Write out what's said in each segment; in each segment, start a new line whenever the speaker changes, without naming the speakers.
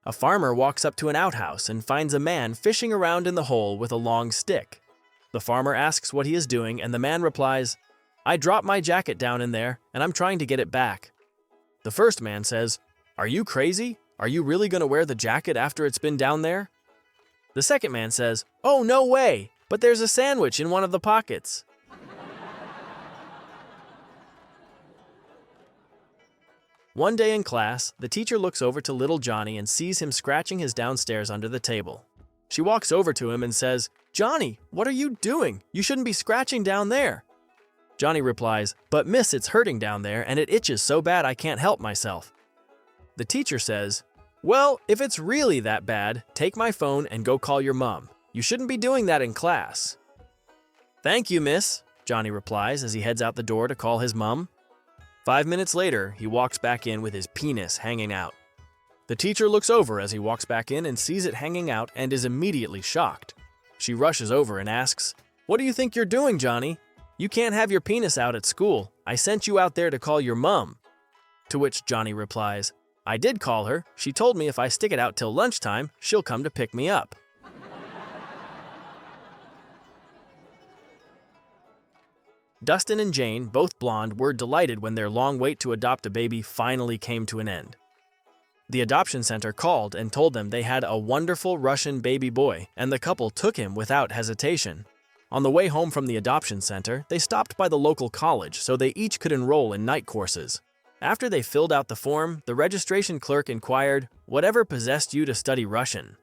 A farmer walks up to an outhouse and finds a man fishing around in the hole with a long stick. The farmer asks what he is doing, and the man replies, "I dropped my jacket down in there, and I'm trying to get it back." The first man says, "Are you crazy? Are you really going to wear the jacket after it's been down there?" The second man says, "Oh, no way, but there's a sandwich in one of the pockets." One day in class, the teacher looks over to little Johnny and sees him scratching his downstairs under the table. She walks over to him and says, "Johnny, what are you doing? You shouldn't be scratching down there." Johnny replies, "But miss, it's hurting down there and it itches so bad I can't help myself." The teacher says, "Well, if it's really that bad, take my phone and go call your mom. You shouldn't be doing that in class." "Thank you, miss," Johnny replies as he heads out the door to call his mom. 5 minutes later, he walks back in with his penis hanging out. The teacher looks over as he walks back in and sees it hanging out and is immediately shocked. She rushes over and asks, "What do you think you're doing, Johnny? You can't have your penis out at school. I sent you out there to call your mom." To which Johnny replies, "I did call her. She told me if I stick it out till lunchtime, she'll come to pick me up." Dustin and Jane, both blonde, were delighted when their long wait to adopt a baby finally came to an end. The adoption center called and told them they had a wonderful Russian baby boy, and the couple took him without hesitation. On the way home from the adoption center, they stopped by the local college so they each could enroll in night courses. After they filled out the form, the registration clerk inquired, "Whatever possessed you to study Russian?"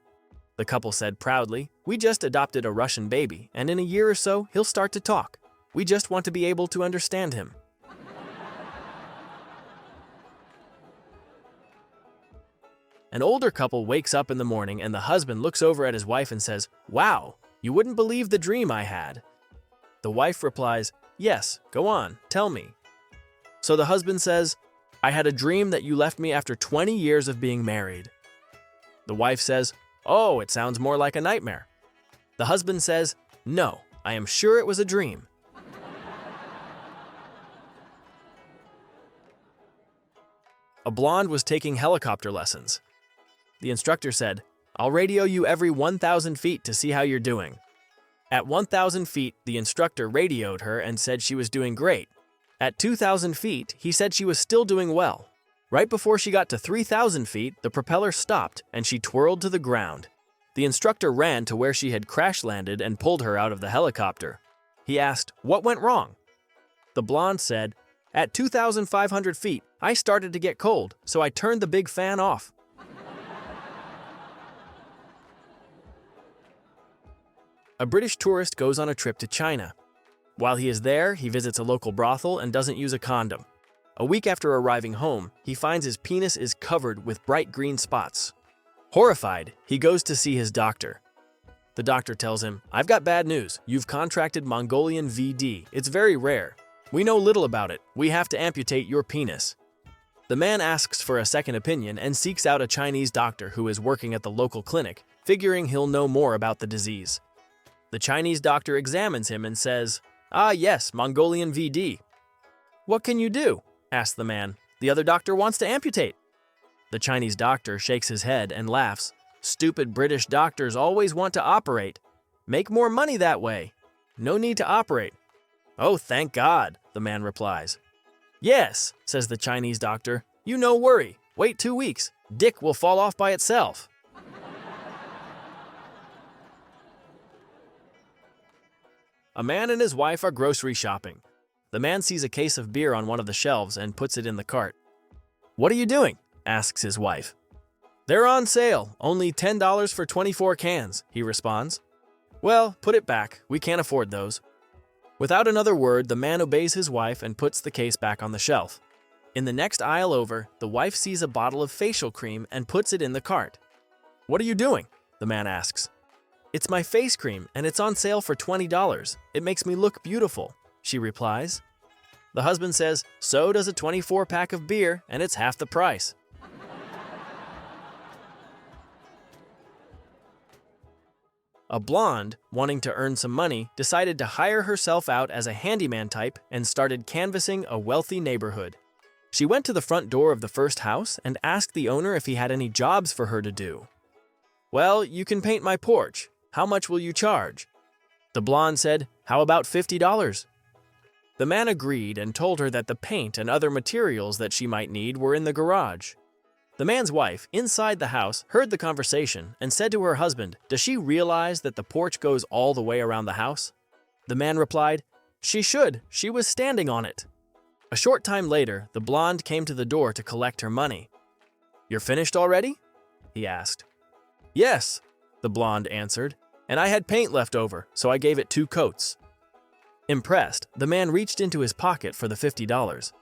The couple said proudly, "We just adopted a Russian baby, and in a year or so, he'll start to talk. We just want to be able to understand him." An older couple wakes up in the morning and the husband looks over at his wife and says, "Wow, you wouldn't believe the dream I had." The wife replies, "Yes, go on, tell me." So the husband says, "I had a dream that you left me after 20 years of being married." The wife says, "Oh, it sounds more like a nightmare." The husband says, "No, I am sure it was a dream." A blonde was taking helicopter lessons. The instructor said, "I'll radio you every 1,000 feet to see how you're doing." At 1,000 feet, the instructor radioed her and said she was doing great. At 2,000 feet, he said she was still doing well. Right before she got to 3,000 feet, the propeller stopped and she twirled to the ground. The instructor ran to where she had crash landed and pulled her out of the helicopter. He asked, "What went wrong?" The blonde said, "At 2,500 feet, I started to get cold, so I turned the big fan off." A British tourist goes on a trip to China. While he is there, he visits a local brothel and doesn't use a condom. A week after arriving home, he finds his penis is covered with bright green spots. Horrified, he goes to see his doctor. The doctor tells him, "I've got bad news. You've contracted Mongolian VD. It's very rare. We know little about it. We have to amputate your penis." The man asks for a second opinion and seeks out a Chinese doctor who is working at the local clinic, figuring he'll know more about the disease. The Chinese doctor examines him and says, "Ah yes, Mongolian VD." "What can you do?" asks the man. "The other doctor wants to amputate." The Chinese doctor shakes his head and laughs. "Stupid British doctors always want to operate. Make more money that way. No need to operate." "Oh, thank God," the man replies. "Yes," says the Chinese doctor. "You no worry. Wait 2 weeks. Dick will fall off by itself." A man and his wife are grocery shopping. The man sees a case of beer on one of the shelves and puts it in the cart. "What are you doing?" asks his wife. "They're on sale, only $10 for 24 cans, he responds. "Well, put it back, we can't afford those." Without another word, the man obeys his wife and puts the case back on the shelf. In the next aisle over, the wife sees a bottle of facial cream and puts it in the cart. "What are you doing?" the man asks. "It's my face cream, and it's on sale for $20. It makes me look beautiful," she replies. The husband says, "So does a 24-pack of beer, and it's half the price." A blonde, wanting to earn some money, decided to hire herself out as a handyman type and started canvassing a wealthy neighborhood. She went to the front door of the first house and asked the owner if he had any jobs for her to do. "Well, you can paint my porch. How much will you charge?" The blonde said, "How about $50?" The man agreed and told her that the paint and other materials that she might need were in the garage. The man's wife, inside the house, heard the conversation and said to her husband, "Does she realize that the porch goes all the way around the house?" The man replied, "She should. She was standing on it." A short time later, the blonde came to the door to collect her money. "You're finished already?" he asked. "Yes," the blonde answered, "and I had paint left over, so I gave it 2 coats." Impressed, the man reached into his pocket for the $50.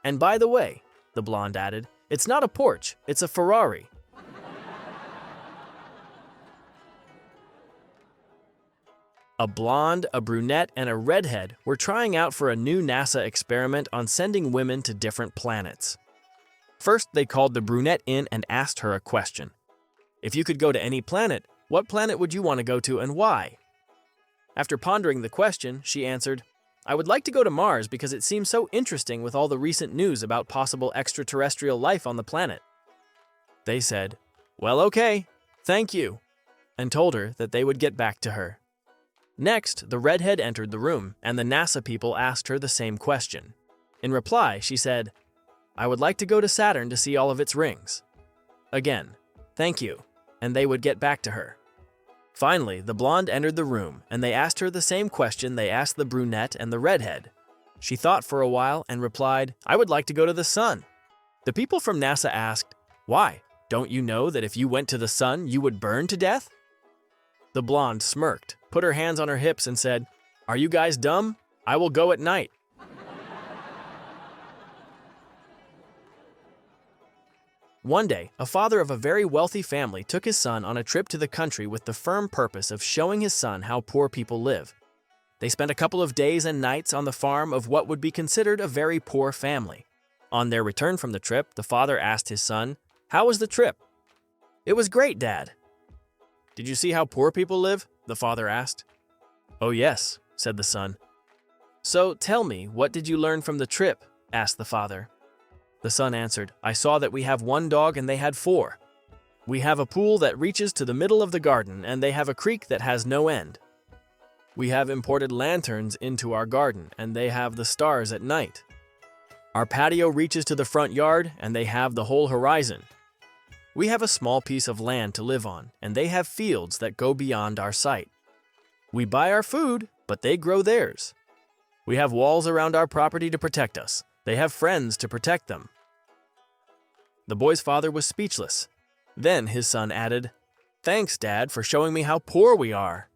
"And by the way," the blonde added, "it's not a porch, it's a Ferrari." A blonde, a brunette, and a redhead were trying out for a new NASA experiment on sending women to different planets. First, they called the brunette in and asked her a question. If you could go to any planet, what planet would you want to go to and why? After pondering the question, she answered, "I would like to go to Mars because it seems so interesting with all the recent news about possible extraterrestrial life on the planet." They said, "Well, okay, thank you," and told her that they would get back to her. Next, the redhead entered the room, and the NASA people asked her the same question. In reply, she said, "I would like to go to Saturn to see all of its rings." Again, "Thank you," and they would get back to her. Finally, the blonde entered the room, and they asked her the same question they asked the brunette and the redhead. She thought for a while and replied, "I would like to go to the sun." The people from NASA asked, "Why? Don't you know that if you went to the sun, you would burn to death?" The blonde smirked, put her hands on her hips, and said, "Are you guys dumb? I will go at night." One day, a father of a very wealthy family took his son on a trip to the country with the firm purpose of showing his son how poor people live. They spent a couple of days and nights on the farm of what would be considered a very poor family. On their return from the trip, the father asked his son, "How was the trip?" "It was great, Dad." "Did you see how poor people live?" the father asked. "Oh yes," said the son. "So tell me, what did you learn from the trip?" asked the father. The son answered, "I saw that we have 1 dog and they had 4. We have a pool that reaches to the middle of the garden and they have a creek that has no end. We have imported lanterns into our garden and they have the stars at night. Our patio reaches to the front yard and they have the whole horizon. We have a small piece of land to live on and they have fields that go beyond our sight. We buy our food, but they grow theirs. We have walls around our property to protect us. They have friends to protect them." The boy's father was speechless. Then his son added, "Thanks, Dad, for showing me how poor we are."